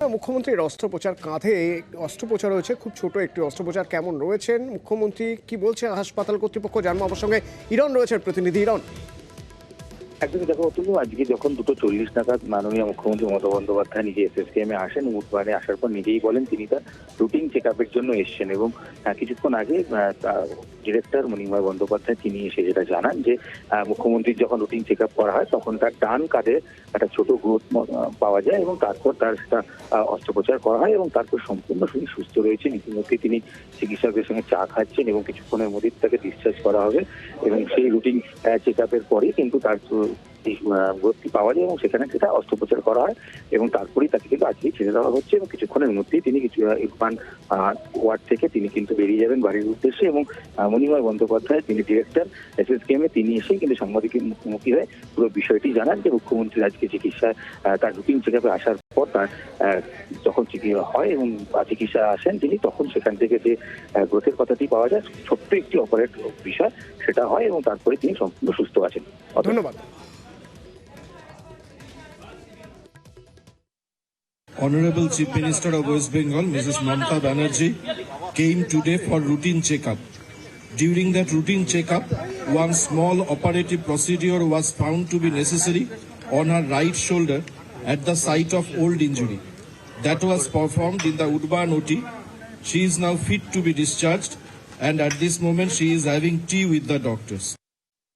মুখ্যমন্ত্রীর অস্ত্রোপচার, কাঁধে অস্ত্রোপচার হয়েছে, খুব ছোট একটি অস্ত্রোপচার। কেমন রয়েছেন মুখ্যমন্ত্রী, কি বলছে হাসপাতাল কর্তৃপক্ষ? জানবো। আমার সঙ্গে ইরন রয়েছেন, প্রতিনিধি ইরন। একদমই দেখো অতুল্য, আজকে যখন 2:40 নাগাদ মাননীয় মুখ্যমন্ত্রী মমতা বন্দ্যোপাধ্যায় নিজে এসএসকেএমে আসেন, উঠবানে আসার পর নিজেই বলেন তিনি তার রুটিন চেক আপের জন্য এসছেন। এবং কিছুক্ষণ আগে ডিরেক্টর মণিময় বন্দ্যোপাধ্যায় তিনি এসে যেটা জানান যে মুখ্যমন্ত্রীর যখন রুটিন চেক আপ করা হয় তখন তার ডান কাঁধে একটা ছোট গ্রোথ পাওয়া যায় এবং তারপর তার সেটা অস্ত্রোপচার করা হয় এবং তারপর সম্পূর্ণ সুস্থ রয়েছেন। ইতিমধ্যে তিনি চিকিৎসকদের সঙ্গে চা খাচ্ছেন এবং কিছুক্ষণের মধ্যে তাকে ডিসচার্জ করা হবে এবং সেই রুটিন চেক আপের পরেই কিন্তু তার ভর্তি পাওয়া যায় এবং সেখানে সেটা অস্ত্রোপচার করা হয় এবং তারপরেই তাকে কিন্তু আজকেই ছেড়ে দেওয়া হচ্ছে এবং কিছুক্ষণের মধ্যেই তিনি ইরফান ওয়ার্ড থেকে তিনি কিন্তু বেরিয়ে যাবেন বাড়ির উদ্দেশ্যে। এবং মণিময় বন্দ্যোপাধ্যায় তিনি ডিরেক্টর এসএসকেএমে, তিনি এসে কিন্তু সাংবাদিকের মুখোমুখি হয়ে পুরো বিষয়টি জানান যে মুখ্যমন্ত্রীর আজকে চিকিৎসায় তার রুটিন চেক আপে আসার পর তার যখন চিকিৎসা হয় এবং চিকিৎসা আসেন তিনি, তখন সেখান থেকে যে গ্রোথের কথাটি পাওয়া যায়, ছোট্ট একটি অপারেট বিষয় সেটা হয় এবং তারপরে তিনি সম্পূর্ণ সুস্থ আছেন। ধন্যবাদ। Honorable Chief Minister of West Bengal, Mrs. Mamata Banerjee, came today for routine checkup. During that routine checkup, one small operative procedure was found to be necessary on her right shoulder at the site of old injury. That was performed in the Udban OT. She is now fit to be discharged, and at this moment she is having tea with the doctors.